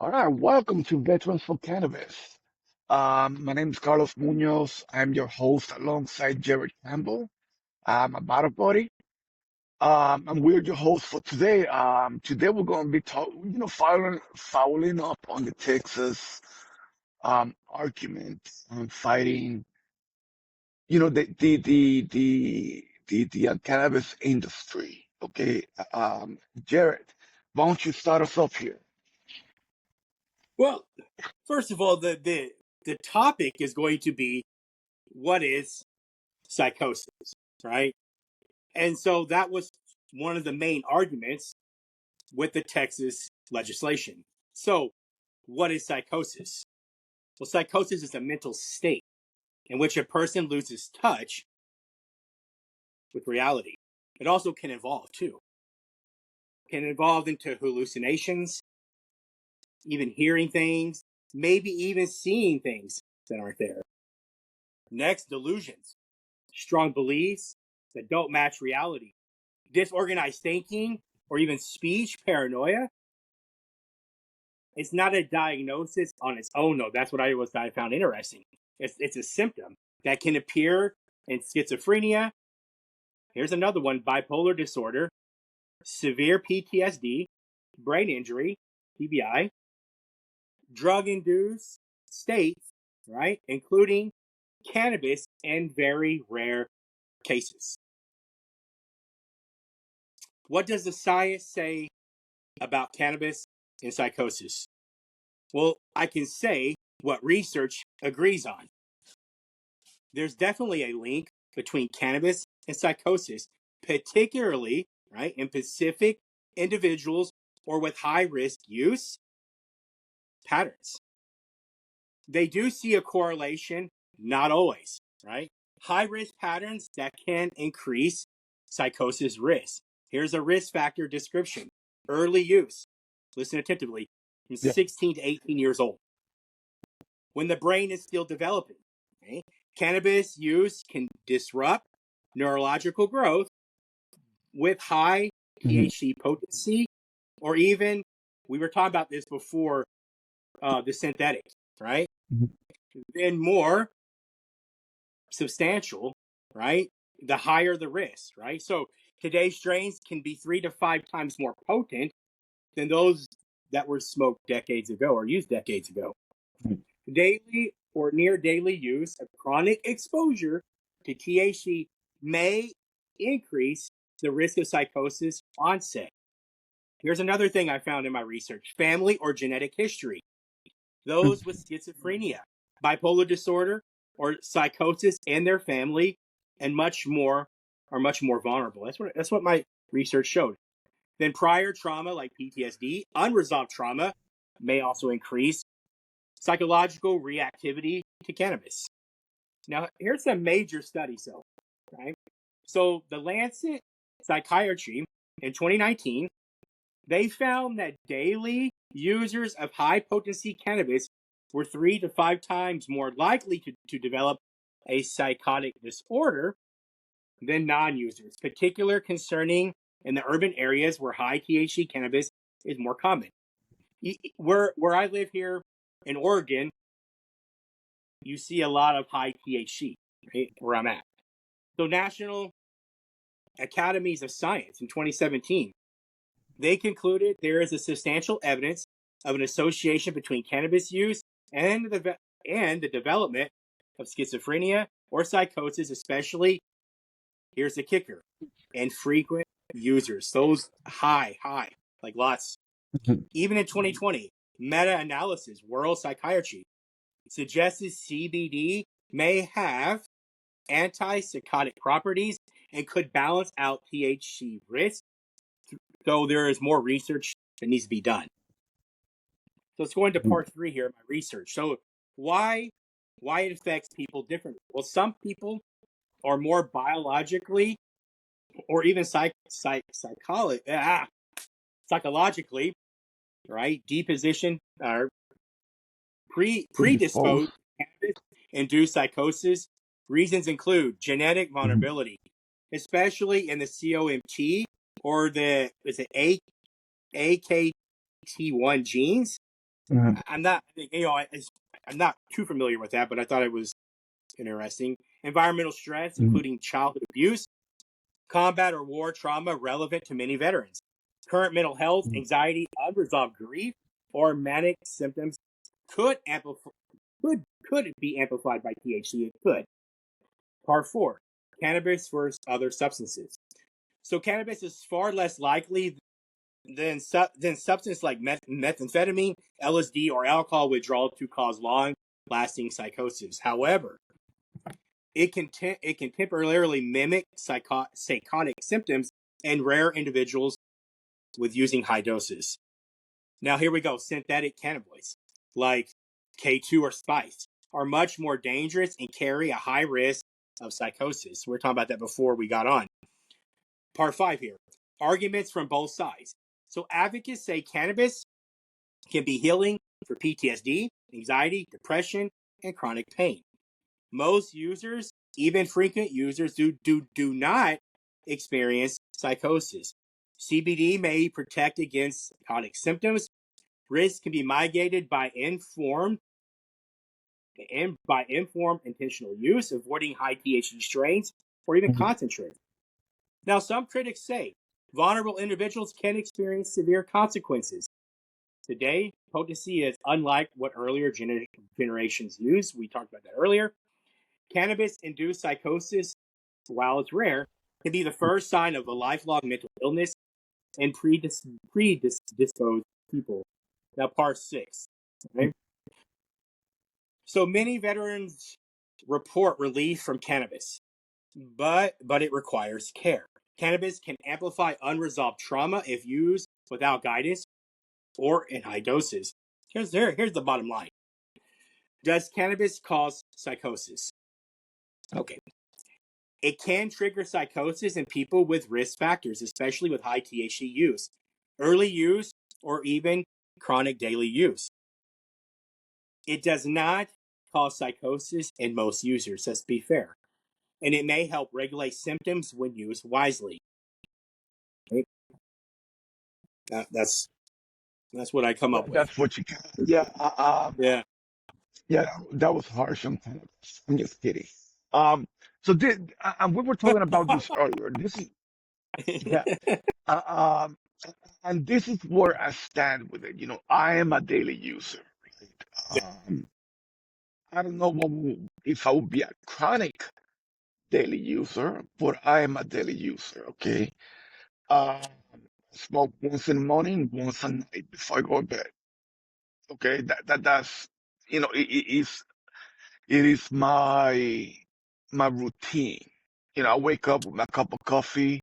All right, welcome to Veterans for Cannabis. My name is Carlos Munoz. I'm your host alongside Jared Campbell. I'm a battle buddy. And we're your host for today. Today we're going to be following up on the Texas argument on fighting, the cannabis industry. Okay, Jared, why don't you start us off here? Well, first of all, the topic is going to be what is psychosis, right? And so that was one of the main arguments with the Texas legislation. So, what is psychosis? Well, psychosis is a mental state in which a person loses touch with reality. It also can evolve too. It can evolve into hallucinations, even hearing things, maybe even seeing things that aren't there. Next, delusions, strong beliefs that don't match reality, disorganized thinking, or even speech paranoia. It's not a diagnosis on its own, though. That's what I found interesting. It's a symptom that can appear in schizophrenia. Here's another one: bipolar disorder, severe PTSD, brain injury, TBI, drug-induced states, right, including cannabis in very rare cases. What does the science say about cannabis and psychosis? Well, I can say what research agrees on. There's definitely a link between cannabis and psychosis, particularly, right, in specific individuals or with high risk use patterns. They do see a correlation, not always, right? High risk patterns that can increase psychosis risk. Here's a risk factor description: early use. Listen attentively. From Yeah. 16 to 18 years old, when the brain is still developing. Okay? Cannabis use can disrupt neurological growth with high Mhm. THC potency, or even, we were talking about this before, the synthetics, right? Mhm. Then more substantial, right? The higher the risk, right? So today's strains can be 3 to 5 times more potent than those that were smoked decades ago or used decades ago. Mhm. Daily or near daily use of chronic exposure to THC may increase the risk of psychosis onset. Here's another thing I found in my research: family or genetic history. Those with schizophrenia, bipolar disorder, or psychosis in their family, and much more, are much more vulnerable. That's what my research showed. Then prior trauma like PTSD, unresolved trauma may also increase psychological reactivity to cannabis. Now, here's some major studies, though, right? So, the Lancet Psychiatry in 2019, they found that daily users of high potency cannabis were 3 to 5 times more likely to develop a psychotic disorder than non users, particularly concerning in the urban areas where high THC cannabis is more common. Where I live here in Oregon, you see a lot of high THC, right, where I'm at. So National Academies of Science in 2017, they concluded there is a substantial evidence of an association between cannabis use and the development of schizophrenia or psychosis, especially, here's the kicker, and frequent users, those high, like lots. Mhm. Even in 2020, meta-analysis, World Psychiatry, suggested CBD may have antipsychotic properties and could balance out THC risk, though there is more research that needs to be done. So let's go into part 3 here of my research. So why it affects people differently? Well, some people are more biologically or even psychologically, right, deposition or Predisposed. predisposed to cannabis-induced psychosis. Reasons include genetic Mhm. vulnerability, especially in the COMT or the AKT1 genes, Mhm. I'm not, I'm not too familiar with that, but I thought it was interesting. Environmental stress, Mhm. including childhood abuse, combat or war trauma relevant to many veterans. Current mental health, anxiety, unresolved grief, or manic symptoms could amplify could be amplified by THC. It could. Part four: cannabis versus other substances. So cannabis is far less likely than substance like methamphetamine, LSD, or alcohol withdrawal to cause long-lasting psychosis. However, it can temporarily mimic psychotic symptoms in rare individuals with using high doses. Now here we go. Synthetic cannabinoids like K2 or spice are much more dangerous and carry a high risk of psychosis. We were talking about that before we got on. Part five here. Arguments from both sides. So advocates say cannabis can be healing for PTSD, anxiety, depression, and chronic pain. Most users, even frequent users, do not experience psychosis. CBD may protect against psychotic symptoms. Risk can be mitigated by informed intentional use, avoiding high THC strains, or even Mhm. concentrates. Now, some critics say vulnerable individuals can experience severe consequences. Today, potency is unlike what earlier generations used. We talked about that earlier. Cannabis induced psychosis, while it's rare, can be the first sign of a lifelong mental illness in predisposed people. Now, part six. Okay? So many veterans report relief from cannabis, but it requires care. Cannabis can amplify unresolved trauma if used without guidance or in high doses. Here's the bottom line. Does cannabis cause psychosis? Okay. It can trigger psychosis in people with risk factors, especially with high THC use, early use, or even chronic daily use. It does not cause psychosis in most users, let's be fair. And it may help regulate symptoms when used wisely. Okay? That's what I come up with. That's what you can. Yeah. Yeah. Yeah. That was harsh on cannabis. I'm just kidding. Um. So and we were talking about this earlier. This is yeah. Uh, um. And this is where I stand with it. I am a daily user. Right? I don't know if I would be a chronic daily user, but I am a daily user. Okay. Um. Smoke once in the morning, once at night before I go to bed. Okay. That's it is my routine. I wake up with my cup of coffee,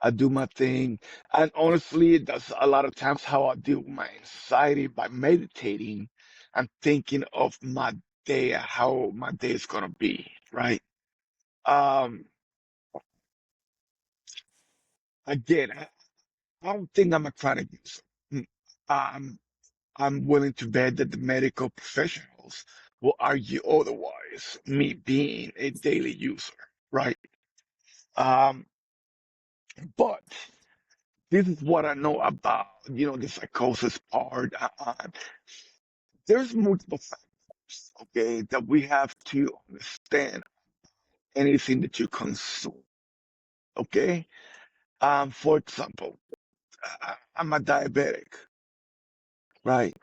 I do my thing, and honestly, that's a lot of times how I deal with my anxiety by meditating and thinking of my day, how my day is gonna be, right? Um, again, I don't think I'm a chronic user. Mm, Um, I'm willing to bet that the medical professionals will argue otherwise, me being a daily user, right? Um, but this is what I know about, the psychosis part. There's multiple factors, okay, that we have to understand anything that you consume, okay? For example, I'm a diabetic, right?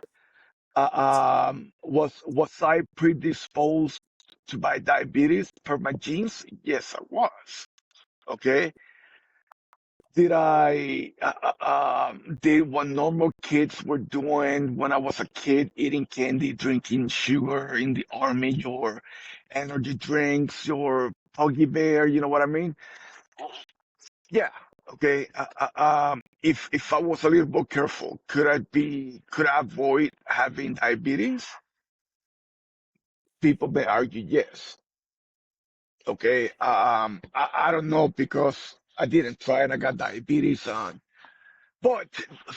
Was I predisposed to my diabetes per my genes? Yes, I was. Okay. Did what normal kids were doing when I was a kid, eating candy, drinking sugar in the army, your energy drinks, your Puggy Bear, you know what I mean? Yeah. Okay. If I was a little bit careful, could I avoid having diabetes? People may argue yes. Okay. I don't know because I didn't try and I got diabetes. But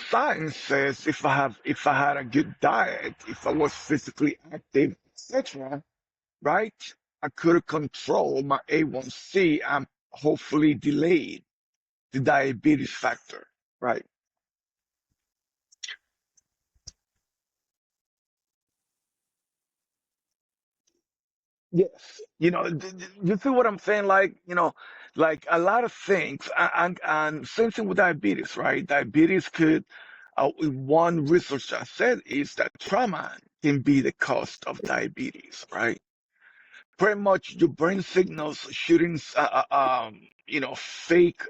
science says if I had a good diet, if I was physically active, etc., right, I could control my A1C and hopefully delay the diabetes factor, right? Yes, you see what I'm saying? Like, like a lot of things, and same thing with diabetes, right? Diabetes could, one researcher said is that trauma can be the cause of diabetes, right? Pretty much your brain signals shooting, fake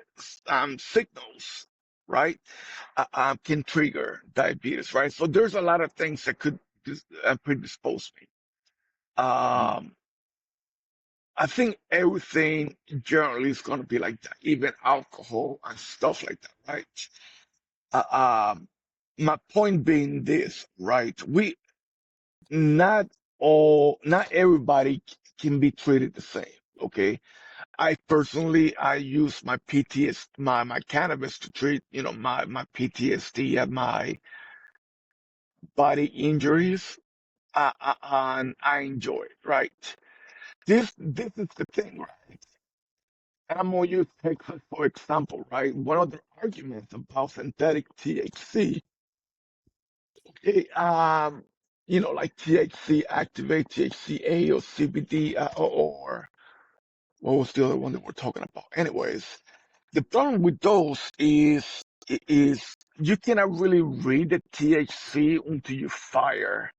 signals, right? Can trigger diabetes, right? So there's a lot of things that could predispose me. Mm. Um, I think everything generally is going to be like that, even alcohol and stuff like that, right? Um, my point being this, right? Not not everybody can be treated the same, okay? I use my my cannabis to treat, my PTSD and my body injuries, and I enjoy it, right? This is the thing, right? And I'm gonna use Texas for example, right? One of the arguments about synthetic THC, okay, like THC activate, THCA or CBD, or what was the other one that we're talking about? Anyways, the problem with those is you cannot really read the THC until you fire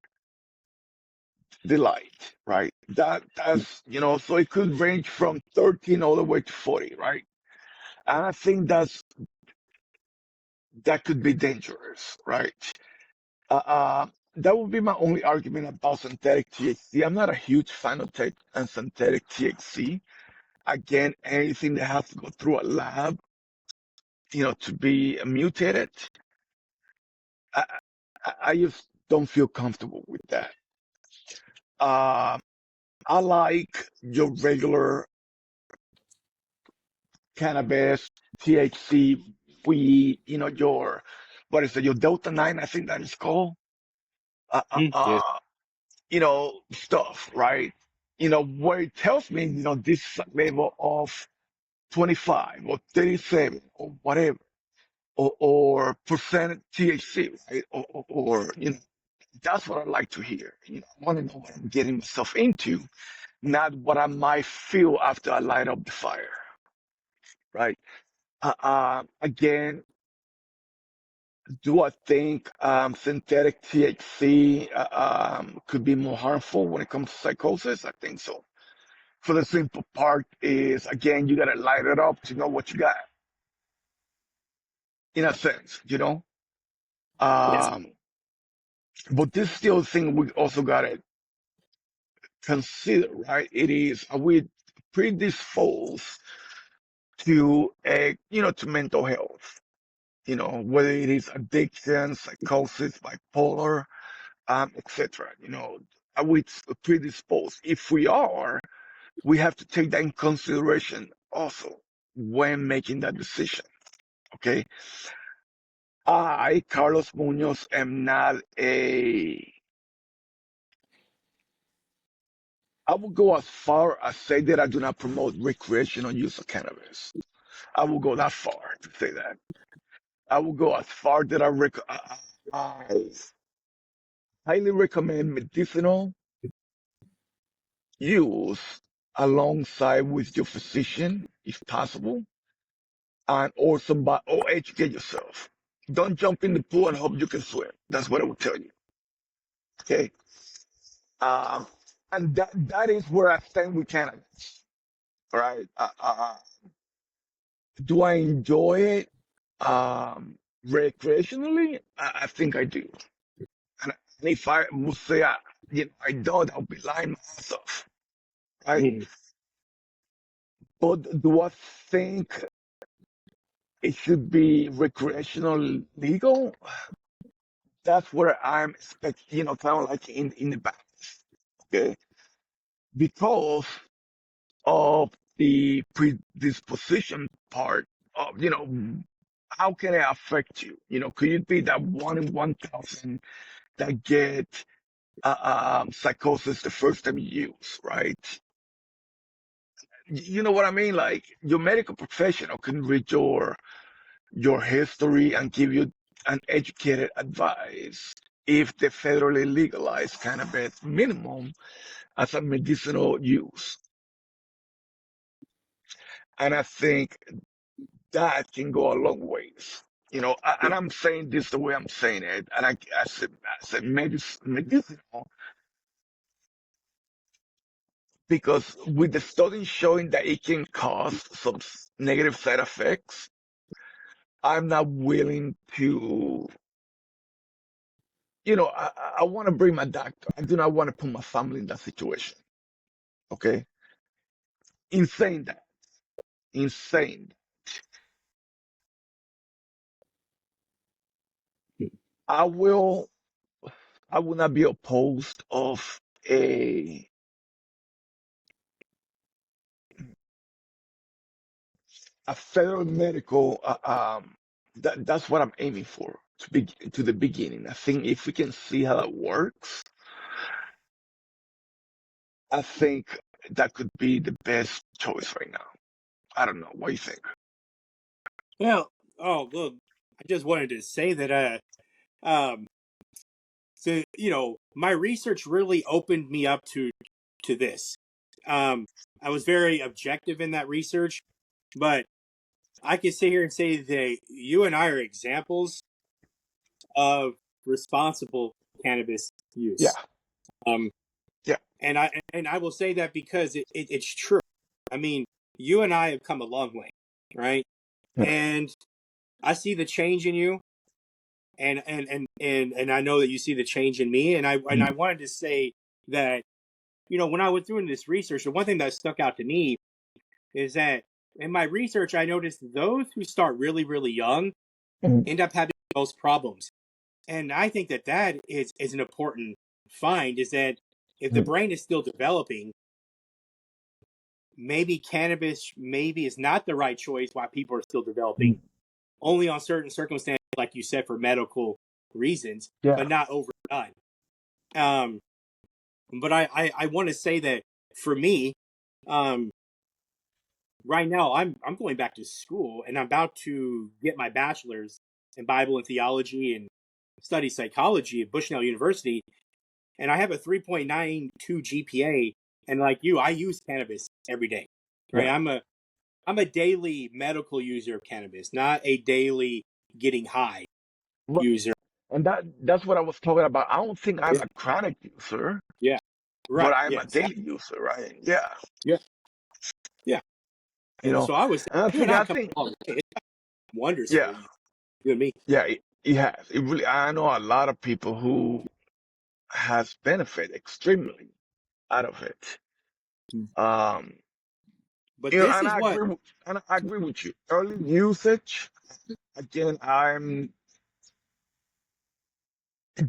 the light, right? That's so it could range from 13 all the way to 40, right? And I think that could be dangerous, right? That would be my only argument about synthetic THC. I'm not a huge fan of synthetic THC. Again, anything that has to go through a lab, to be mutated, I, I just don't feel comfortable with that. Uh, I like your regular cannabis, THC, weed, what is it, your Delta 9, I think that is called. Uh, uh, Mm. Yes. uh, stuff, right? Where it tells me, this level of 25 or 37 or whatever, or percent THC, right? Or that's what I like to hear. I want to know what I'm getting myself into, not what I might feel after I light up the fire, right? Again, do I think synthetic THC could be more harmful when it comes to psychosis? I think so. For the simple part is, again, you got to light it up to know what you got, in a sense, Yes. Um, but this still thing we also got to consider, right? It is, are we predisposed to to mental health, whether it is addiction, psychosis, bipolar, etc. Are we predisposed? If we are, we have to take that in consideration also when making that decision. Okay. I, Carlos Munoz, am not I will go as far as say that I do not promote recreational use of cannabis. I will go that far to say that. I will go as far that I highly recommend medicinal use alongside with your physician, if possible, and or somebody, or educate yourself. Don't jump in the pool and hope you can swim. That's what I would tell you. Okay. Um, and that is where I stand with cannabis. All right. Do I enjoy it recreationally? I think I do. And if I would say I don't, I'll be lying myself. Right. Mm. But do I think it should be recreational legal? That's where I'm expecting, kind of like in the balance. Okay. Because of the predisposition part of, how can it affect you? Could it be that 1 in 1,000 that get psychosis the first time you use, right? You know what I mean? Like your medical professional can read your history and give you an educated advice if they federally legalize cannabis minimum as a medicinal use. And I think that can go a long ways. And I'm saying this the way I'm saying it, and I said medicinal because with the study showing that it can cause some negative side effects, I'm not willing to, I want to bring my doctor. I do not want to put my family in that situation. Okay. Insane that. Insane. I will, I will not be opposed of a federal medical, that's what I'm aiming for to the beginning. I think if we can see how that works, I think that could be the best choice right now. I don't know. What do you think? Well, oh look, I just wanted to say that um so my research really opened me up to this. Um I was very objective in that research, but I can sit here and say that you and I are examples of responsible cannabis Yeah, use. Um yeah, and I will say that because it's true. I mean, you and I have come a long way, right? yeah, And I see the change in you, and I know that you see the change in me. And I wanted to say that when I was doing this research, the one thing that stuck out to me is that in my research, I noticed those who start really really young mhm, end up having those problems. And I think that that is an important find, is that if the mhm, brain is still developing, maybe cannabis maybe is not the right choice while people are still developing, mhm. only on certain circumstances, like you said, for medical reasons, Yeah. but not overdone. Um, but I want to say that for me, um, right now I'm going back to school and I'm about to get my bachelor's in Bible and theology and study psychology at Bushnell University, and I have a 3.92 GPA. And like you, I use cannabis every day. Right? Yeah. I'm a daily medical user of cannabis, not a daily getting high Right. user. And that's what I was talking about. I don't think I'm Yeah. a chronic user, Yeah. but Right. I'm a Yes. daily user, right? Yeah. Yeah. Yeah. You And know, so I was and you and I I have come think, a long way. It's done wonders for yeah, you and me. yeah, it has. It really, I know a lot of people who has benefit extremely out of it. Um, But this and is what I agree with you. Early usage, again, I'm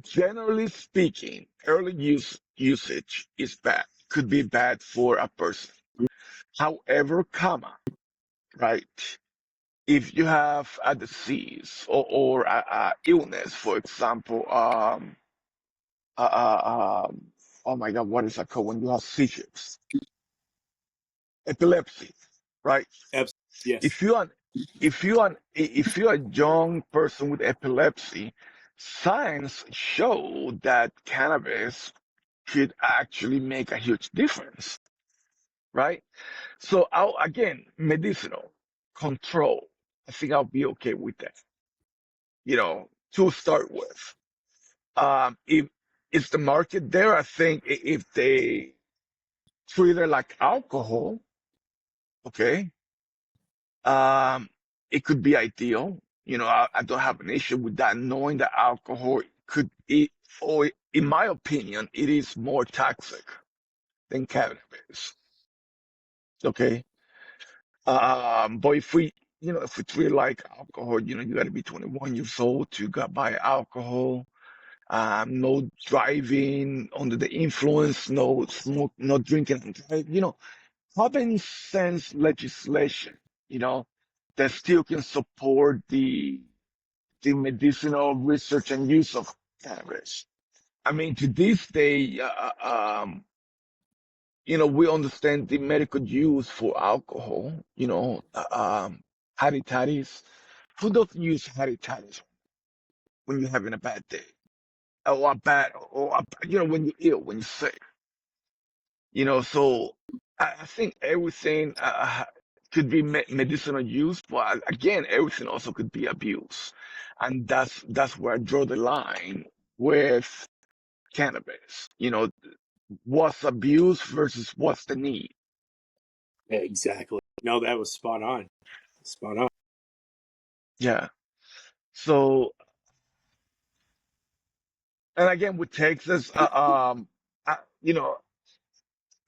generally speaking, early usage is bad, could be bad for a person. However, right? If you have a disease or a illness, for example, uh, uh, um, oh my God, what is that called when you have seizures? Epilepsy, right? yes. If you are if you're a young person with epilepsy, science show that cannabis could actually make a huge difference, right? So again, medicinal control. I think I'll be okay with that, to start with. If is the market there, I think if they treat it like alcohol, okay, um, it could be ideal. I don't have an issue with that, knowing that alcohol or in my opinion, it is more toxic than cannabis. Okay. But if we treat it like alcohol, you got to be 21 years old to go buy alcohol. No driving under the influence, no smoke, no drinking and drive. Common sense legislation, you know, that still can support the medicinal research and use of cannabis. I mean, to this day, we understand the medical use for alcohol. Hattie Tatties. Who doesn't use Hattie Tatties when you're having a bad day? or a bad, or when you're ill, when you're sick. So I think everything could be medicinal use, but again, everything also could be abuse, and that's where I draw the line with cannabis. What's abuse versus what's the need. Exactly. No, that was spot on. Spot on. Yeah. So, and again, with Texas, you know,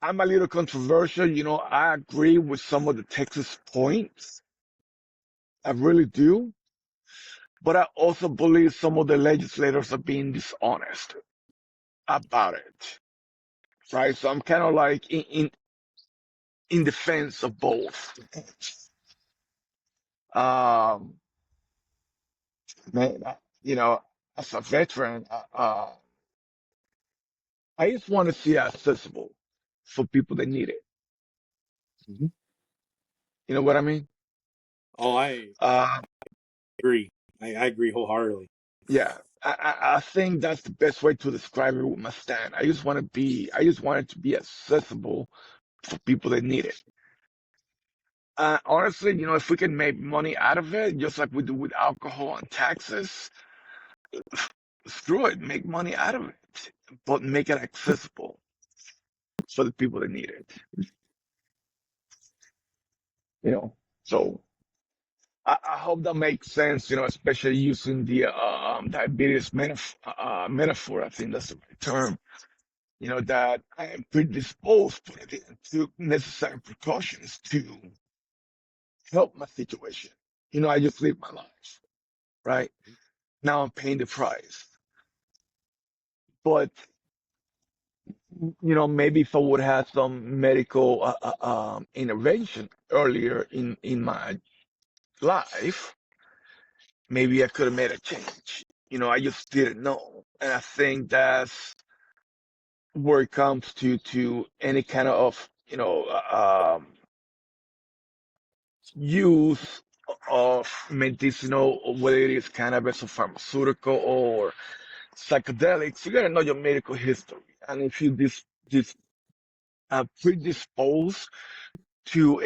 I'm a little controversial. I agree with some of the Texas points. I really do. But I also believe some of the legislators are being dishonest about it, right? So I'm kind of like in defense of both. Um, man, as a veteran, I just want to see it accessible for people that need it. Mm-hmm. You know what I mean? Oh, I Uh, agree. I agree wholeheartedly. yeah, I think that's the best way to describe it with my stand. I just want it to be accessible for people that need it. Honestly, if we can make money out of it, just like we do with alcohol and taxes, screw it, make money out of it, but make it accessible for the people that need it. So I hope that makes sense. Especially using the diabetes metaphor. I think that's the right term. That I am predisposed to necessary precautions to help my situation. I just live my life, right? Now I'm paying the price. But, maybe if I would have some medical intervention earlier in my life, maybe I could have made a change. I just didn't know. And I think that's where it comes to any kind of, use of medicinal, whether it is cannabis or pharmaceutical or psychedelics. You gotta know your medical history. And if you this predisposed to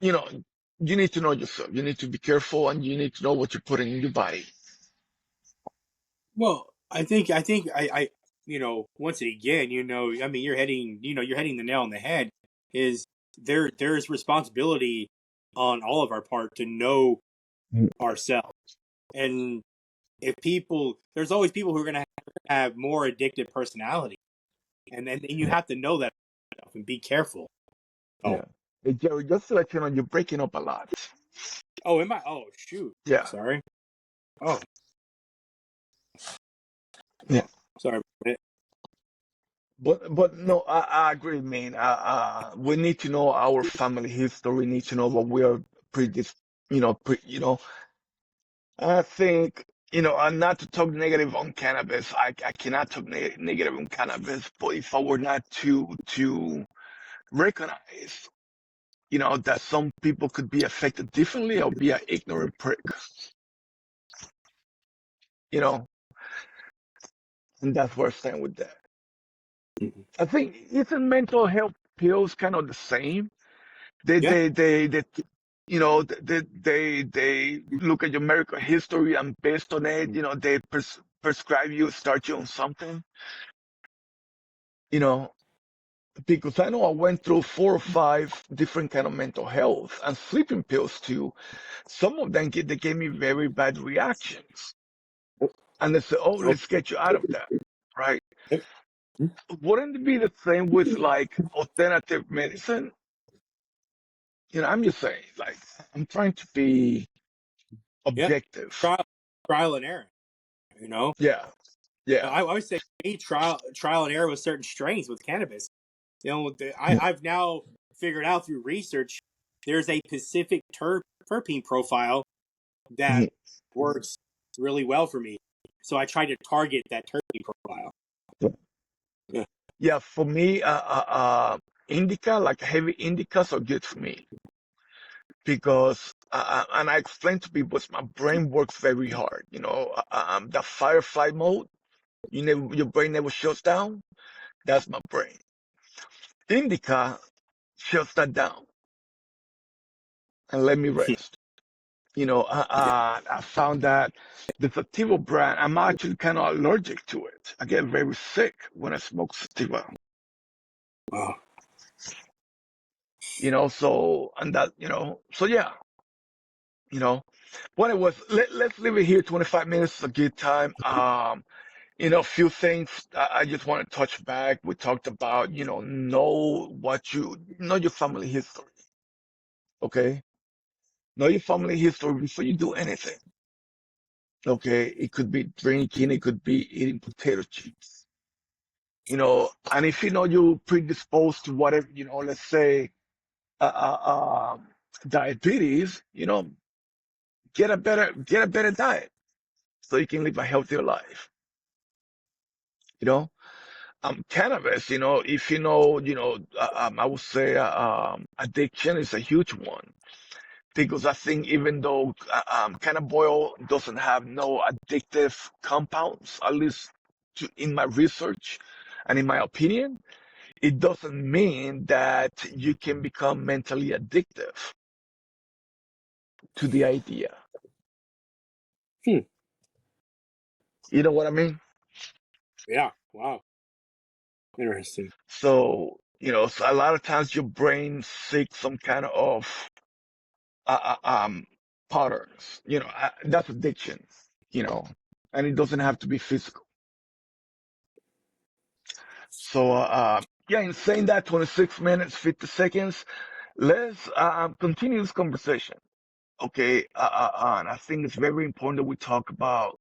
you know, you need to know yourself. You need to be careful and you need to know what you're putting in your body. Well, I once again, I mean, you're hitting the nail on the head. Is there's responsibility on all of our part to know Mm. ourselves, and if people, there's always people who are going to have more addictive personality, and you Yeah, have to know that and be careful. Oh, yeah. Hey, Jerry, just to let you know, you're breaking up a lot. oh, am I? Oh, shoot, Yeah, sorry. Oh, yeah. sorry. But no, I agree, man. We need to know our family history. We need to know what we are predis, I think, and not to talk negative on cannabis. I cannot talk negative on cannabis, but if I were not to recognize, that some people could be affected differently, I'll be an ignorant prick, you know, and that's where I stand with that. I think isn't mental health pills kind of the same? They Yeah. they they they they look at your medical history and based on it, they prescribe you, start you on something, you know, because I know I went through 4 or 5 different kind of mental health and sleeping pills too. Some of them they gave me very bad reactions, and they said, "Oh, Oh, let's get you out of that." Right? yep. Wouldn't it be the same with like alternative medicine? I'm just saying, like, I'm trying to be Yeah. objective. Trial and error. You know, Yeah, yeah. I would say trial and error with certain strains with cannabis. Mm, I've now figured out through research there's a specific terpene profile that mhm. works really well for me. So I try to target that terpene profile. Yeah. Yeah, for me, indica, like heavy indicas are good for me because and I explain to people, my brain works very hard. The fight or flight mode, your brain never shuts down. That's my brain. Indica shuts that down and let me rest. Yeah. I found that the sativa brand, I'm actually kind of allergic to it. I get very sick when I smoke sativa. Wow. So yeah, you know. What it was, let's leave it here. 25 minutes is a good time. A few things I just want to touch back. We talked about, know your family history. Okay. Know your family history before you do anything. Okay. It could be drinking. It could be eating potato chips, and if you know you're predisposed to whatever, let's say, uh, uh, um, diabetes, get a better diet so you can live a healthier life, you know? Cannabis, if I would say addiction is a huge one because I think even though cannabis oil doesn't have no addictive compounds, at least in my research and in my opinion, it doesn't mean that you can become mentally addictive to the idea. Hmm. You know what I mean? Yeah. Wow. Interesting. So a lot of times your brain seeks some kind of uh, uh, um, patterns. That's addiction. You know, and it doesn't have to be physical. So, yeah, in saying that, 26 minutes, 50 seconds, let's continue this conversation. Okay, and I think it's very important that we talk about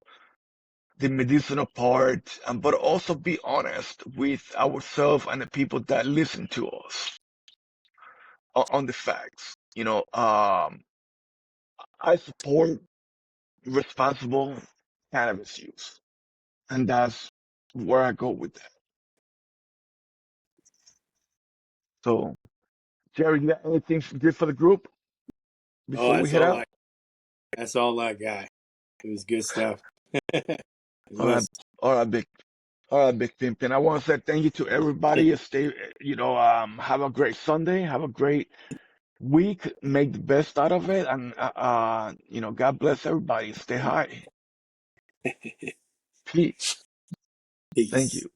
the medicinal part, but also be honest with ourselves and the people that listen to us on the facts. I support responsible cannabis use, and that's where I go with that. So, Jerry, you got anything good for the group Oh, before we head out? that's all I got. It was good stuff. It All right, was. all right, big pimpin'. I want to say thank you to everybody. Stay, have a great Sunday. Have a great week. Make the best out of it, and God bless everybody. Stay high. Peace. Thank Peace. you.